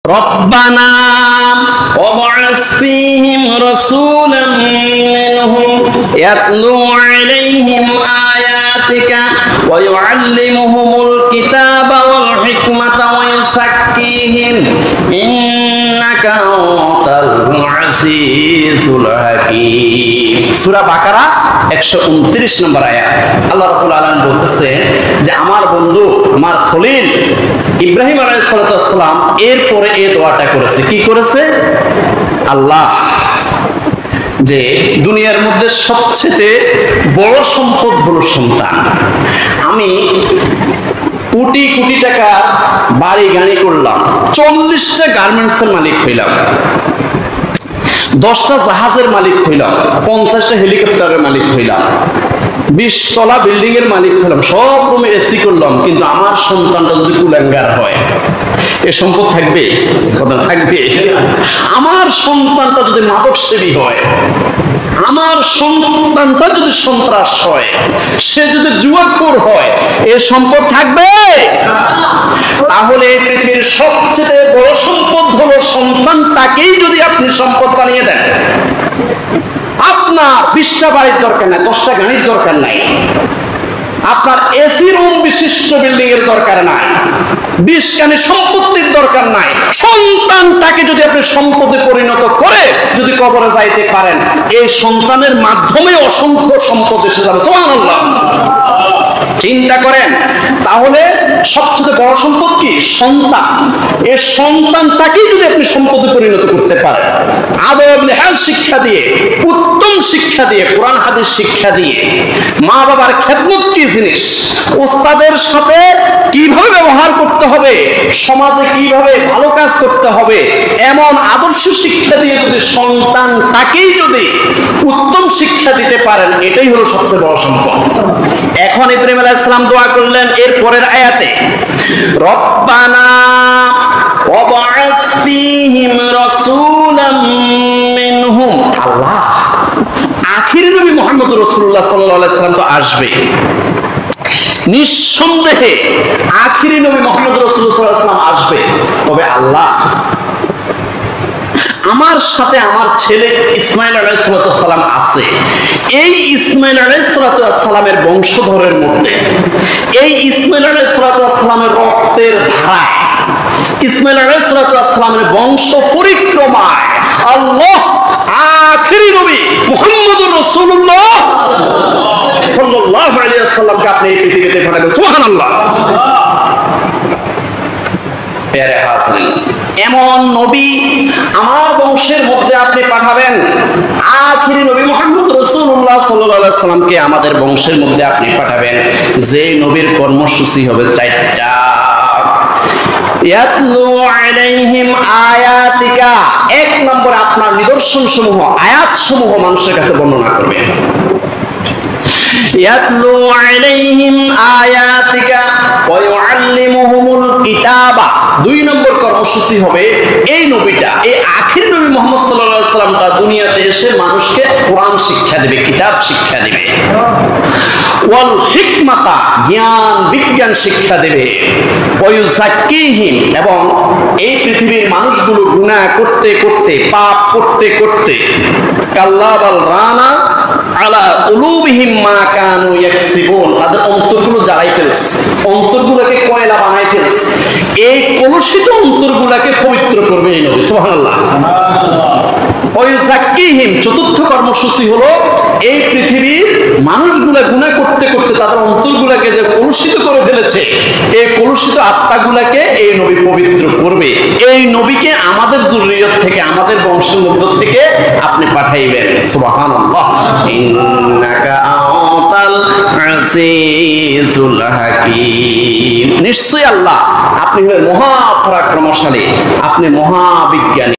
ربنا وابعث فيهم رسولا منهم يتلو عليهم آياتك ويعلمهم الكتاب والحكمة ويزكيهم إنك أنت العزيز الحكيم। সূরা বাকারা 129 নম্বর আয়াত। আল্লাহ রাব্বুল আলামিন বলতেছে যে আমার বন্ধু আমার খলিল ইব্রাহিম আলাইহিস সালাম এরপরে এই দোয়াটা করেছে। কি করেছে? আল্লাহ যে দুনিয়ার মধ্যে সবচেয়ে বড় সম্পদ হলো সন্তান। আমি কোটি কোটি টাকা বাড়ি গাড়ি করলাম, 40টা গার্মেন্টসের মালিক হইলাম, 10টা জাহাজের মালিক হইলাম, 50টা হেলিকপ্টারের মালিক হইলাম, 20 তলা বিল্ডিং এর মালিক হইলাম, সব রুমে এসি করলাম, কিন্তু আমার সন্তানটা যদি কুলাঙ্গার হয় এ সম্পদ থাকবে? কথা থাকবে? আমার সন্তানটা যদি মাদক সেবী হয়, আমার সন্তানটা যদি সন্ত্রাস হয়, সে যদি জুয়াখোর হয়, এ সম্পদ থাকবে? তাহলে পৃথিবীর সবচেয়ে বড় সম্পদ হলো সন্তান। তাকেই যদি আপনি সম্পদ বানিয়ে দেন, আপনার 20টা বাড়ির দরকার নাই, 10টা গাড়ির দরকার নাই, আপনার এসি রুম বিশিষ্ট বিল্ডিং এর দরকার নাই, 20 খানি সম্পত্তির দরকার নাই। সন্তানটাকে যদি আপনি সম্পদে পরিণত করে যদি কবরে যাইতে পারেন, এই সন্তানের মাধ্যমে অসংখ্য সম্পদ এসে যাবে। সুবহানাল্লাহ। চিন্তা করেন, তাহলে সবচেয়ে বড় সম্পদ কি? সন্তান। এই সন্তানটাকেই যদি আপনি সম্পদে পরিণত করতে পারেন, আদব নেহাল শিক্ষা দিয়ে, উত্তম শিক্ষা দিয়ে, কোরআন হাদিস শিক্ষা দিয়ে, মা বাবার খেদমত কি জিনিস, ওস্তাদের সাথে কিভাবে ব্যবহার করতে হবে, সমাজে কিভাবে ভালো কাজ করতে হবে, এমন আদর্শ শিক্ষা দিয়ে যদি সন্তানটাকেই যদি উত্তম শিক্ষা দিতে পারেন, এটাই হলো সবচেয়ে বড় সম্পদ। এখন ইব্রাহিম আলাইহিস সালাম দোয়া করলেন এর পরের আয়াতে, রব্বানা ওয়াবআস ফীহিম রাসূলাম মিনহুম। আল্লাহ, আখিরি নবী মুহাম্মদ রাসূলুল্লাহ সাল্লাল্লাহু আলাইহি সাল্লাম তো আসবে, নিঃসন্দেহে আখিরি নবী মুহাম্মদ রাসূলুল্লাহ সাল্লাল্লাহু আলাইহি সাল্লাম আসবে। তবে আল্লাহ আমার সাথে আমার ছেলে ইসমাইল আলাইহিস সালাম আছে, এই ইসমাইল আলাইহিস সালামের বংশধরের মধ্যে, এই ইসমাইল আলাইহিস সালামের রক্তের ধারা, ইসমাইল আলাইহিস সালামের বংশ পরিক্রমায় আল্লাহ আখিরি নবী মুহাম্মদুর রাসূলুল্লাহ সাল্লাল্লাহু আলাইহি ওয়াসাল্লামকে আপনি এই পৃথিবীতে পাঠাবেন। সুবহানাল্লাহ। প্যারে হাজরিন, এমন নবী আমার বংশের মধ্যে আপনি পাঠাবেন, আখিরি নবী মুহাম্মদ রাসূলুল্লাহ সাল্লাল্লাহু আলাইহি ওয়াসাল্লামকে আমাদের বংশের মধ্যে আপনি পাঠাবেন, যে নবীর কর্মসূচি হবে 4টা। ইয়াতলু আলাইহিম আয়াতিকা, 1 নম্বর আপনার নিদর্শন সমূহ, আয়াত সমূহ মানুষের কাছে বর্ণনা করবেন। ইয়াতলু আলাইহিম আয়াতিকা ওয়া ইউআল্লিমুহুমুল কিতাবা, 2 নম্বর কর্মসূচি হবে এই নবীটা, এই আখির নবী মুহাম্মদ সাল্লাল্লাহু আলাইহি ওয়াসাল্লামটা দুনিয়াতে এসে মানুষকে কোরআন শিক্ষা দিবে, কিতাব শিক্ষা দিবে, ওয়াল হিকমাতা, জ্ঞান বিজ্ঞান শিক্ষা দিবে, ওয়া ইউযাক্কিহিম, এবং এই পৃথিবীর মানুষগুলো গুনাহ করতে করতে, পাপ করতে করতে, কাল্লা বাল রানা আলা উলুবিহিম মা কানু ইয়াকসিবুন, তাদের অন্তরগুলো জ্বালাই ফেলছে, অন্তরগুলোকে কয়লা বানাই ফেলছে, এই কলুষিত অন্তরগুলোকে পবিত্র করবে এই নবী। সুবহানাল্লাহ। ওয়াইযাক্কিহিম, 4র্থ কর্মসূচি হলো এই পৃথিবীর মানুষগুলা গুনাহ করতে করতে তাদের অন্তরগুলোকে যে কলুষিত করে ফেলেছে, এই কলুষিত আত্মাগুলোকে এই নবী পবিত্র করবে। এই নবীকে আমাদের যুররিয়ত থেকে, আমাদের বংশের মধ্য থেকে আপনি পাঠাইবেন। সুবহানাল্লাহ। ইন্নাকা আনতাল আজিজুল হাকীম, নিশ্চয়ই আল্লাহ আপনি হলেন মহা পরাক্রমশালী, আপনি মহাবিজ্ঞানী।